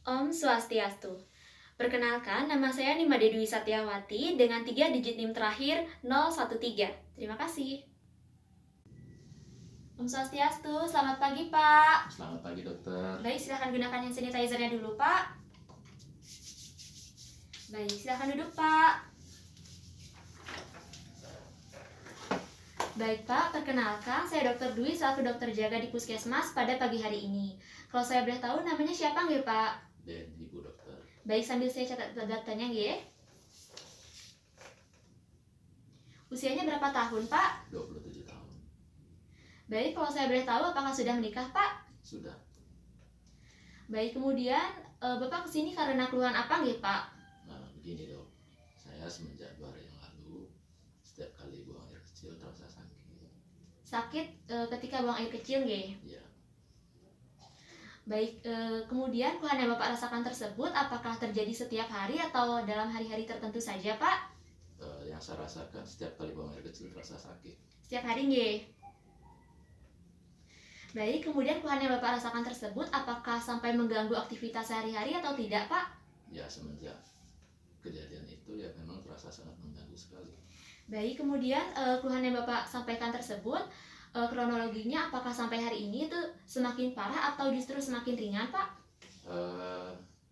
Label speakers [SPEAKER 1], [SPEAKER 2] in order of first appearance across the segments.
[SPEAKER 1] Om Swastiastu. Perkenalkan, nama saya Nimade Dwi Satyawati dengan 3 digit NIM terakhir 013. Terima kasih. Om Swastiastu, selamat pagi Pak.
[SPEAKER 2] Selamat pagi dokter.
[SPEAKER 1] Baik, silahkan gunakan hand sanitizer-nya dulu Pak. Baik, silahkan duduk Pak. Baik Pak, perkenalkan saya Dr. Dwi selaku dokter jaga di Puskesmas pada pagi hari ini. Kalau saya boleh tahu namanya siapa nggih Pak?
[SPEAKER 2] Dan ibu dokter.
[SPEAKER 1] Baik, sambil saya catat datanya nggih. Usianya berapa tahun Pak?
[SPEAKER 2] 27 tahun.
[SPEAKER 1] Baik, kalau saya boleh tahu apakah sudah menikah Pak?
[SPEAKER 2] Sudah.
[SPEAKER 1] Baik, kemudian Bapak kesini karena keluhan apa nggih Pak?
[SPEAKER 2] Begini dok, saya semenjak 2 hari yang lalu setiap kali buang air kecil terasa sakit.
[SPEAKER 1] Sakit ketika buang air kecil nggih?
[SPEAKER 2] Iya.
[SPEAKER 1] Baik, kemudian keluhan yang Bapak rasakan tersebut apakah terjadi setiap hari atau dalam hari-hari tertentu saja Pak?
[SPEAKER 2] Yang saya rasakan setiap kali buang air kecil terasa sakit.
[SPEAKER 1] Setiap hari nggih? Baik, kemudian keluhan yang Bapak rasakan tersebut apakah sampai mengganggu aktivitas sehari-hari atau tidak Pak?
[SPEAKER 2] Ya, semenjak kejadian itu ya memang terasa sangat mengganggu sekali.
[SPEAKER 1] Baik, kemudian keluhan yang Bapak sampaikan tersebut kronologinya apakah sampai hari ini itu semakin parah atau justru semakin ringan Pak?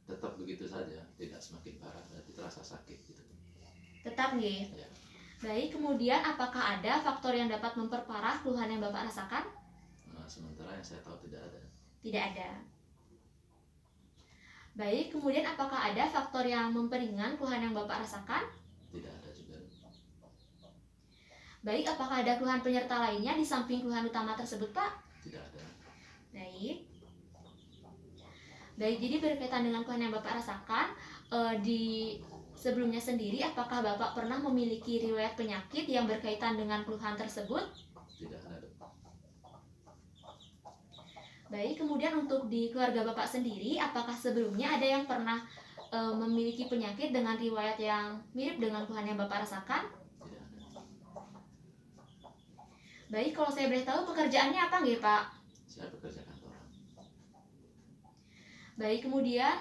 [SPEAKER 2] Tetap begitu saja, tidak semakin parah, berarti terasa sakit gitu.
[SPEAKER 1] Tetap nggih?
[SPEAKER 2] Ya.
[SPEAKER 1] Baik, kemudian apakah ada faktor yang dapat memperparah keluhan yang Bapak rasakan?
[SPEAKER 2] Sementara yang saya tahu tidak ada.
[SPEAKER 1] Tidak ada. Baik, kemudian apakah ada faktor yang memperingan keluhan yang Bapak rasakan?
[SPEAKER 2] Tidak ada juga.
[SPEAKER 1] Baik, apakah ada keluhan penyerta lainnya di samping keluhan utama tersebut Pak?
[SPEAKER 2] Tidak ada.
[SPEAKER 1] Baik. Baik, jadi berkaitan dengan keluhan yang Bapak rasakan, di sebelumnya sendiri apakah Bapak pernah memiliki riwayat penyakit yang berkaitan dengan keluhan tersebut?
[SPEAKER 2] Tidak ada.
[SPEAKER 1] Baik, kemudian untuk di keluarga Bapak sendiri, apakah sebelumnya ada yang pernah memiliki penyakit dengan riwayat yang mirip dengan keluhan yang Bapak rasakan?
[SPEAKER 2] Tidak ada.
[SPEAKER 1] Baik, kalau saya boleh tahu pekerjaannya apa nggih Pak?
[SPEAKER 2] Saya bekerja kantoran.
[SPEAKER 1] Baik, kemudian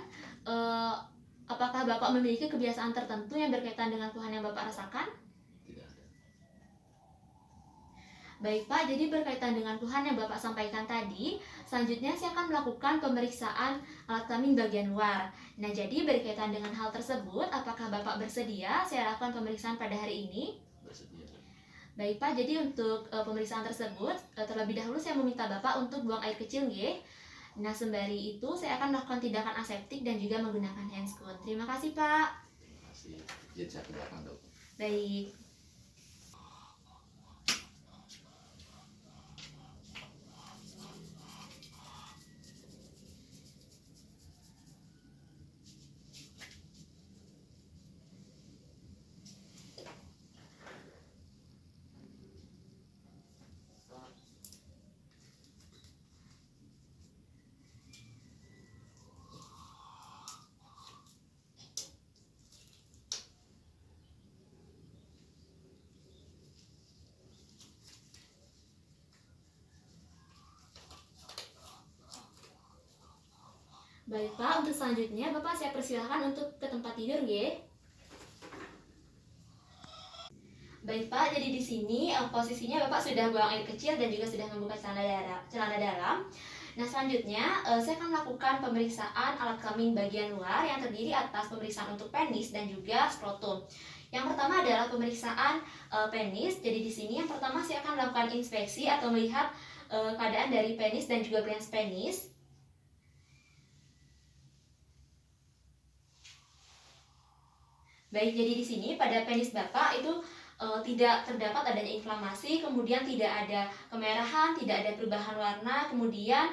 [SPEAKER 1] apakah Bapak memiliki kebiasaan tertentu yang berkaitan dengan keluhan yang Bapak rasakan?
[SPEAKER 2] Tidak ada.
[SPEAKER 1] Baik Pak, jadi berkaitan dengan keluhan yang Bapak sampaikan tadi, selanjutnya saya akan melakukan pemeriksaan alat kelamin bagian luar. Nah, jadi berkaitan dengan hal tersebut, apakah Bapak bersedia saya lakukan pemeriksaan pada hari ini?
[SPEAKER 2] Bersedia.
[SPEAKER 1] Baik Pak, jadi untuk pemeriksaan tersebut, terlebih dahulu saya meminta Bapak untuk buang air kecil nggih. Nah, sembari itu saya akan melakukan tindakan aseptik dan juga menggunakan handscoon. Terima kasih Pak.
[SPEAKER 2] Terima kasih. Izin saya ke belakang dok.
[SPEAKER 1] Baik. Baik Pak, untuk selanjutnya Bapak saya persilahkan untuk ke tempat tidur nggih. Baik Pak, jadi di sini posisinya Bapak sudah buang air kecil dan juga sudah membuka celana dalam. Nah, selanjutnya saya akan melakukan pemeriksaan alat kelamin bagian luar yang terdiri atas pemeriksaan untuk penis dan juga skrotum. Yang pertama adalah pemeriksaan penis. Jadi di sini yang pertama saya akan melakukan inspeksi atau melihat keadaan dari penis dan juga glans penis. Baik, jadi di sini pada penis Bapak itu tidak terdapat adanya inflamasi, kemudian tidak ada kemerahan, tidak ada perubahan warna, kemudian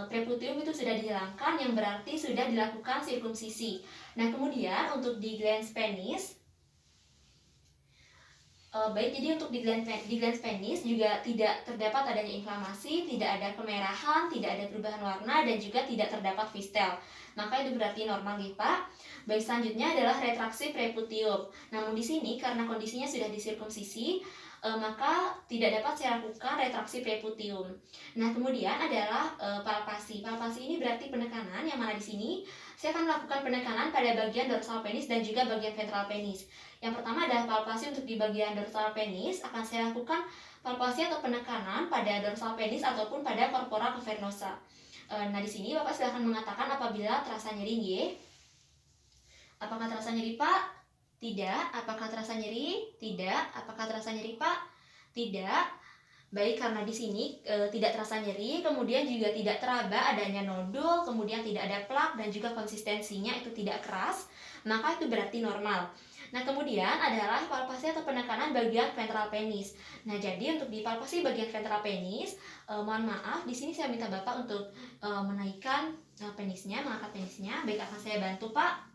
[SPEAKER 1] preputium itu sudah dihilangkan yang berarti sudah dilakukan sirkumsisi. Nah, kemudian untuk di glans penis, baik, jadi untuk di glans penis juga tidak terdapat adanya inflamasi, tidak ada kemerahan, tidak ada perubahan warna, dan juga tidak terdapat fistel. Maka itu berarti normal nih Pak. Baik, selanjutnya adalah retraksi preputium. Namun di sini karena kondisinya sudah disirkumsisi, maka tidak dapat saya lakukan retraksi preputium. Nah, kemudian adalah palpasi. Palpasi ini berarti penekanan, yang mana di sini saya akan melakukan penekanan pada bagian dorsal penis dan juga bagian ventral penis. Yang pertama adalah palpasi untuk di bagian dorsal penis, akan saya lakukan palpasi atau penekanan pada dorsal penis ataupun pada corpora cavernosa. Nah, di sini Bapak silahkan mengatakan apabila terasa nyeri, nggih. Apakah terasa nyeri, Pak? Tidak. Apakah terasa nyeri? Tidak. Apakah terasa nyeri, Pak? Tidak. Baik, karena di sini tidak terasa nyeri, kemudian juga tidak teraba adanya nodul, kemudian tidak ada plak dan juga konsistensinya itu tidak keras, maka itu berarti normal. Nah, kemudian adalah palpasi atau penekanan bagian ventral penis. Nah, jadi untuk di palpasi bagian ventral penis, mohon maaf, di sini saya minta Bapak untuk menaikkan penisnya, mengangkat penisnya. Baik, akan saya bantu, Pak.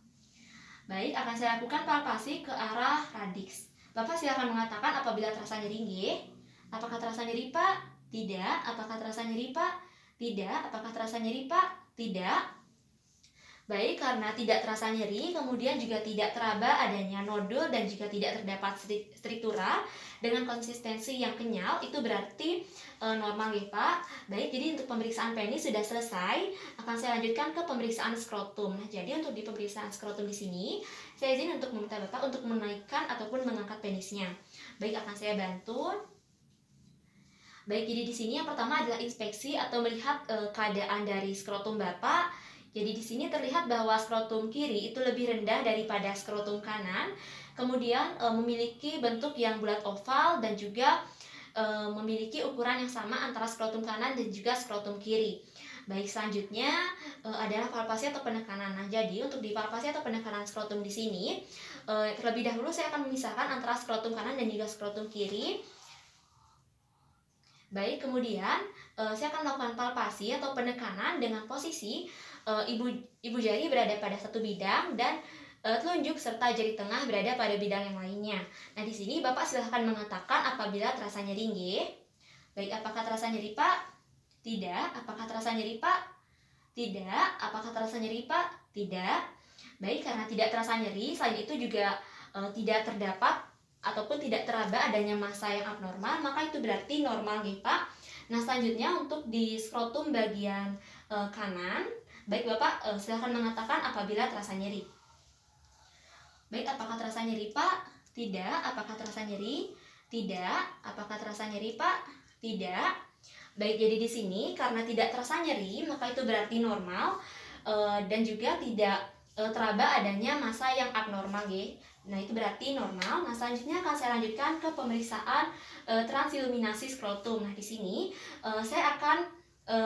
[SPEAKER 1] Baik, akan saya lakukan palpasi ke arah radix. Bapak silakan mengatakan apabila terasa nyeri, nggih. Apakah terasa nyeri, Pak? Tidak. Apakah terasa nyeri, Pak? Tidak. Apakah terasa nyeri, Pak? Tidak. Baik, karena tidak terasa nyeri, kemudian juga tidak teraba adanya nodul dan juga tidak terdapat struktura dengan konsistensi yang kenyal, itu berarti normal ya, Pak. Baik, jadi untuk pemeriksaan penis sudah selesai, akan saya lanjutkan ke pemeriksaan skrotum. Nah, jadi untuk di pemeriksaan skrotum di sini, saya izin untuk meminta Bapak untuk menaikkan ataupun mengangkat penisnya. Baik, akan saya bantu. Baik, jadi di sini yang pertama adalah inspeksi atau melihat keadaan dari skrotum Bapak. Jadi di sini terlihat bahwa skrotum kiri itu lebih rendah daripada skrotum kanan. Kemudian memiliki bentuk yang bulat oval dan juga memiliki ukuran yang sama antara skrotum kanan dan juga skrotum kiri. Baik, selanjutnya adalah palpasi atau penekanan. Nah, jadi untuk di palpasi atau penekanan skrotum di sini, terlebih dahulu saya akan memisahkan antara skrotum kanan dan juga skrotum kiri. Baik, kemudian saya akan melakukan palpasi atau penekanan dengan posisi ibu jari berada pada satu bidang dan telunjuk serta jari tengah berada pada bidang yang lainnya. Nah, di sini Bapak silahkan mengatakan apabila terasa nyeri, nggih. Baik, apakah terasa nyeri, Pak? Tidak. Apakah terasa nyeri, Pak? Tidak. Apakah terasa nyeri, Pak? Tidak. Baik, karena tidak terasa nyeri, selain itu juga tidak terdapat ataupun tidak teraba adanya massa yang abnormal, maka itu berarti normal, nggih, Pak. Nah, selanjutnya untuk di skrotum bagian kanan, baik Bapak silahkan mengatakan apabila terasa nyeri. Baik, apakah terasa nyeri, Pak? Tidak. Apakah terasa nyeri? Tidak. Apakah terasa nyeri, Pak? Tidak. Baik, jadi di sini karena tidak terasa nyeri, maka itu berarti normal dan juga tidak teraba adanya massa yang abnormal, nggih. Nah, itu berarti normal. Nah, selanjutnya akan saya lanjutkan ke pemeriksaan transiluminasi skrotum. Nah, di sini saya akan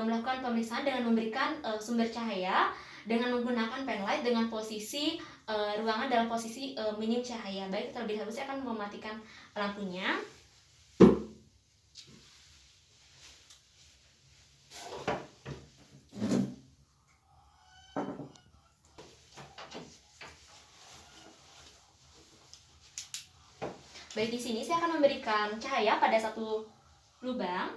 [SPEAKER 1] melakukan pemeriksaan dengan memberikan sumber cahaya dengan menggunakan penlight dengan posisi ruangan dalam posisi minim cahaya. Baik, terlebih dahulu saya akan mematikan lampunya. Baik, di sini saya akan memberikan cahaya pada satu lubang.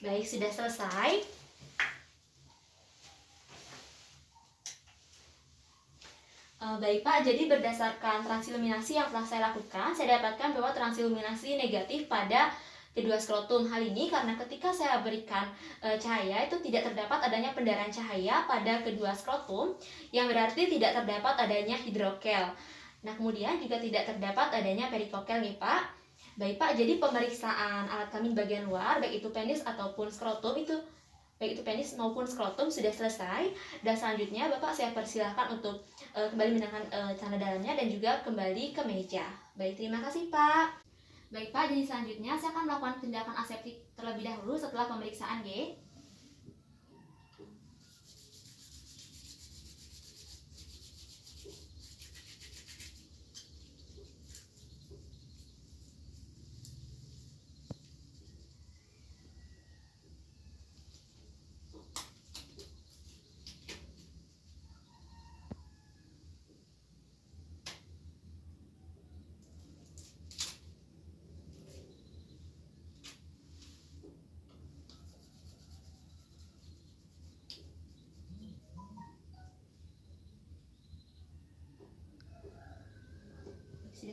[SPEAKER 1] Baik, sudah selesai. Baik, Pak, jadi berdasarkan transiluminasi yang telah saya lakukan, saya dapatkan bahwa transiluminasi negatif pada kedua skrotum. Hal ini karena ketika saya berikan cahaya itu tidak terdapat adanya pendarahan cahaya pada kedua skrotum, yang berarti tidak terdapat adanya hidrokel. Nah, kemudian juga tidak terdapat adanya perikokel nih, Pak. Baik, Pak, jadi pemeriksaan alat kelamin bagian luar, baik itu penis ataupun skrotum baik itu penis maupun skrotum sudah selesai. Dan selanjutnya Bapak saya persilahkan untuk kembali menggunakan celana dalamnya dan juga kembali ke meja. Baik, terima kasih, Pak. Baik, Pak, jadi selanjutnya saya akan melakukan tindakan aseptik terlebih dahulu setelah pemeriksaan, G.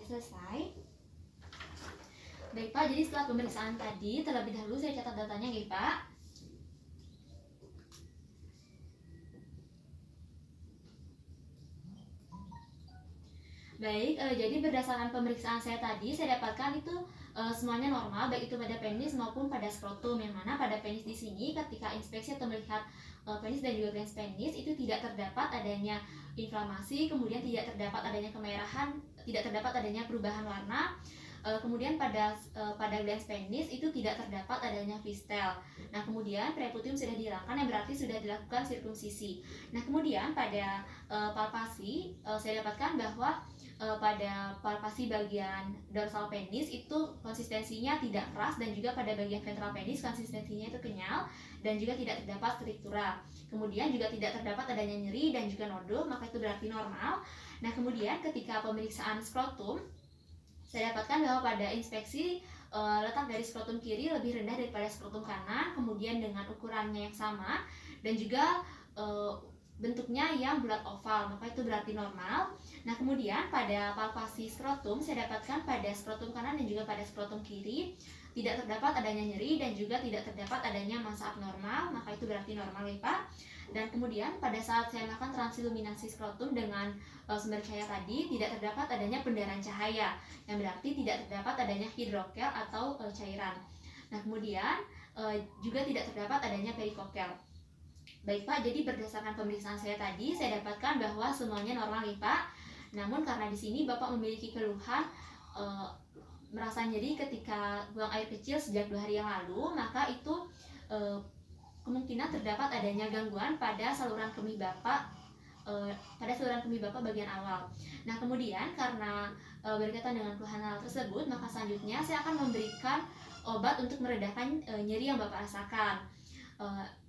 [SPEAKER 1] selesai. Baik Pak, jadi setelah pemeriksaan tadi, terlebih dahulu saya catat datanya nggih Pak. Baik, jadi berdasarkan pemeriksaan saya tadi, saya dapatkan itu semuanya normal, baik itu pada penis maupun pada skrotum. Yang mana pada penis di sini, ketika inspeksi atau melihat penis dan juga glans penis, itu tidak terdapat adanya inflamasi, kemudian tidak terdapat adanya kemerahan, tidak terdapat adanya perubahan warna. Kemudian pada glans penis itu tidak terdapat adanya fistel. Nah, kemudian preputum sudah dihilangkan, yang berarti sudah dilakukan sirkumsisi. Nah, kemudian pada palpasi saya dapatkan bahwa pada palpasi bagian dorsal penis itu konsistensinya tidak keras, dan juga pada bagian ventral penis konsistensinya itu kenyal dan juga tidak terdapat striktura. Kemudian juga tidak terdapat adanya nyeri dan juga nodul, maka itu berarti normal. Nah, kemudian ketika pemeriksaan skrotum, saya dapatkan bahwa pada inspeksi letak dari skrotum kiri lebih rendah daripada skrotum kanan, kemudian dengan ukurannya yang sama dan juga bentuknya yang bulat oval, maka itu berarti normal. Nah, kemudian pada palpasi skrotum saya dapatkan pada skrotum kanan dan juga pada skrotum kiri tidak terdapat adanya nyeri dan juga tidak terdapat adanya massa abnormal, maka itu berarti normal ya Pak. Dan kemudian pada saat saya melakukan transiluminasi skrotum dengan sumber cahaya tadi, tidak terdapat adanya pendarahan cahaya, yang berarti tidak terdapat adanya hidrokel atau cairan. Nah, kemudian juga tidak terdapat adanya perikokel. Baik Pak, jadi berdasarkan pemeriksaan saya tadi, saya dapatkan bahwa semuanya normal nih Pak. Namun karena di sini Bapak memiliki keluhan merasa nyeri ketika buang air kecil sejak 2 hari yang lalu, maka itu kemungkinan terdapat adanya gangguan pada saluran kemih Bapak bagian awal. Nah, kemudian karena berkaitan dengan keluhan hal tersebut, maka selanjutnya saya akan memberikan obat untuk meredakan nyeri yang Bapak rasakan.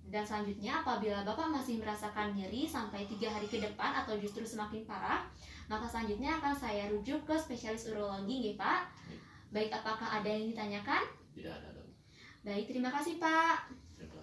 [SPEAKER 1] Dan selanjutnya apabila Bapak masih merasakan nyeri sampai 3 hari ke depan atau justru semakin parah, maka selanjutnya akan saya rujuk ke spesialis urologi nggih Pak. Baik, apakah ada yang ditanyakan?
[SPEAKER 2] Tidak ada dong.
[SPEAKER 1] Baik, terima kasih Pak.